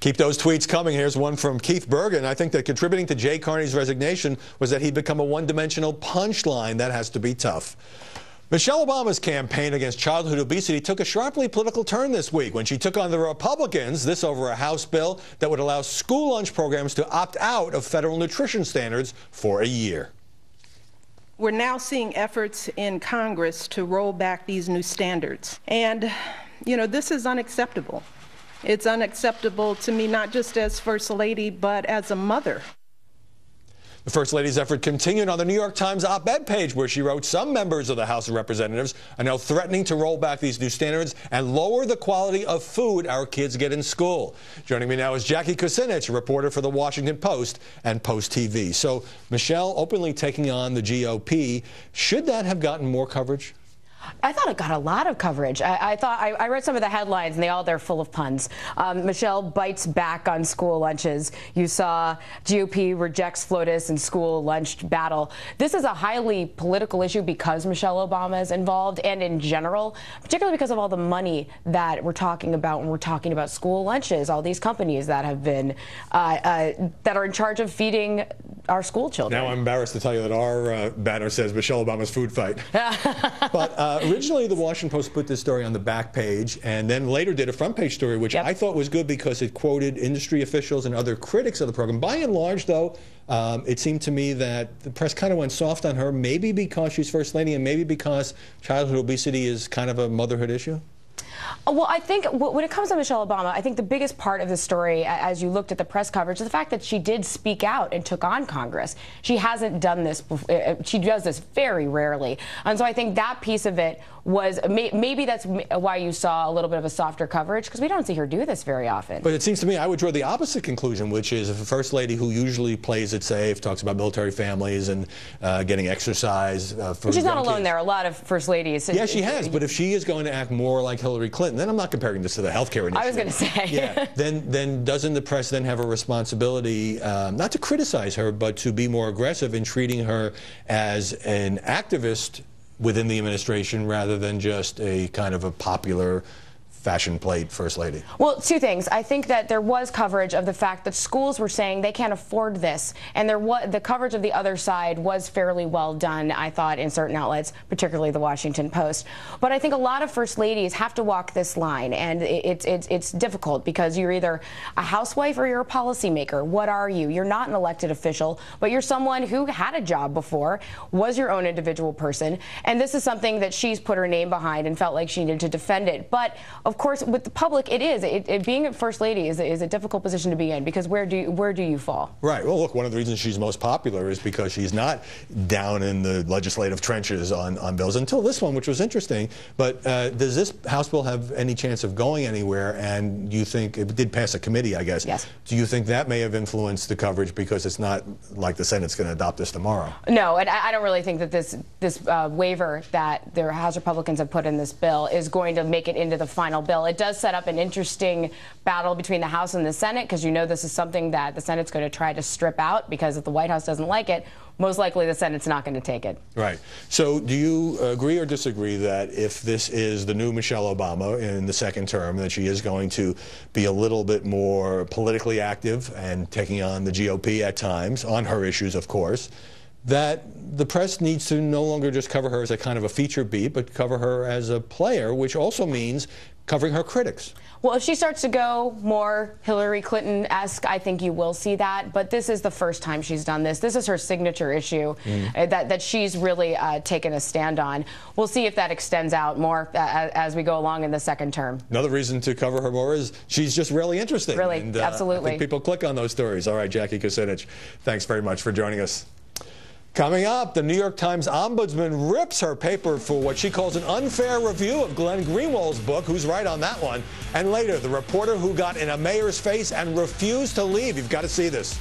Keep those tweets coming. Here's one from Keith Bergen. I think that contributing to Jay Carney's resignation was that he'd become a one-dimensional punchline. That has to be tough. Michelle Obama's campaign against childhood obesity took a sharply political turn this week when she took on the Republicans, this over a House bill that would allow school lunch programs to opt out of federal nutrition standards for a year. We're now seeing efforts in Congress to roll back these new standards. And, you know, this is unacceptable. It's unacceptable to me, not just as First Lady, but as a mother. The First Lady's effort continued on the New York Times op-ed page, where she wrote, some members of the House of Representatives are now threatening to roll back these new standards and lower the quality of food our kids get in school. Joining me now is Jackie Kucinich, a reporter for the Washington Post and Post TV. So Michelle openly taking on the GOP. Should that have gotten more coverage? I thought it got a lot of coverage. I read some of the headlines, and they're full of puns. Michelle bites back on school lunches. You saw GOP rejects FLOTUS and school lunch battle. This is a highly political issue because Michelle Obama is involved, and in general, particularly because of all the money that we're talking about when we're talking about school lunches. All these companies that have been that are in charge of feeding our school children. Now I'm embarrassed to tell you that our banner says Michelle Obama's food fight. But originally, the Washington Post put this story on the back page and then later did a front page story, which I thought was good because it quoted industry officials and other critics of the program. By and large, though, it seemed to me that the press kind of went soft on her, maybe because she's First Lady and maybe because childhood obesity is kind of a motherhood issue. Well, I think when it comes to Michelle Obama, I think the biggest part of the story, as you looked at the press coverage, is the fact that she did speak out and took on Congress. She hasn't done this before. She does this very rarely. And so I think that piece of it was, maybe that's why you saw a little bit of a softer coverage, because we don't see her do this very often. But it seems to me I would draw the opposite conclusion, which is if a First Lady who usually plays it safe, talks about military families and getting exercise for she's not alone kids. There are a lot of First Ladies. Yeah, she has. But if she is going to act more like Hillary Clinton, then I'm not comparing this to the healthcare initiative. I was going to say. Yeah. Then doesn't the press then have a responsibility not to criticize her, but to be more aggressive in treating her as an activist within the administration rather than just a kind of a popular fashion plate First Lady? Well, two things. I think that there was coverage of the fact that schools were saying they can't afford this, and the coverage of the other side was fairly well done, I thought, in certain outlets, particularly the Washington Post. But I think a lot of First Ladies have to walk this line, and it's difficult because you're either a housewife or you're a policymaker. What are you? You're not an elected official, but you're someone who had a job before, was your own individual person, and this is something that she's put her name behind and felt like she needed to defend it. But of course, with the public, being a First Lady is a difficult position to be in, because where do you fall? Right. Well, look, one of the reasons she's most popular is because she's not down in the legislative trenches on bills until this one, which was interesting. But does this House bill have any chance of going anywhere? And you think it did pass a committee, I guess? Yes. Do you think that may have influenced the coverage because it's not like the Senate's going to adopt this tomorrow? No, and I don't really think that this waiver that the House Republicans have put in this bill is going to make it into the final bill. It does set up an interesting battle between the House and the Senate, because you know this is something that the Senate's going to try to strip out, because if the White House doesn't like it, most likely the Senate's not going to take it. Right. So do you agree or disagree that if this is the new Michelle Obama in the second term, that she is going to be a little bit more politically active and taking on the GOP at times, on her issues, of course, that the press needs to no longer just cover her as a kind of a feature beat, but cover her as a player, which also means covering her critics? Well, if she starts to go more Hillary Clinton-esque, I think you will see that. But this is the first time she's done this. This is her signature issue that she's really taken a stand on. We'll see if that extends out more as we go along in the second term. Another reason to cover her more is she's just really interesting. Really, and, absolutely. I think people click on those stories. All right, Jackie Kucinich, thanks very much for joining us. Coming up, the New York Times ombudsman rips her paper for what she calls an unfair review of Glenn Greenwald's book. Who's right on that one? And later, the reporter who got in a mayor's face and refused to leave. You've got to see this.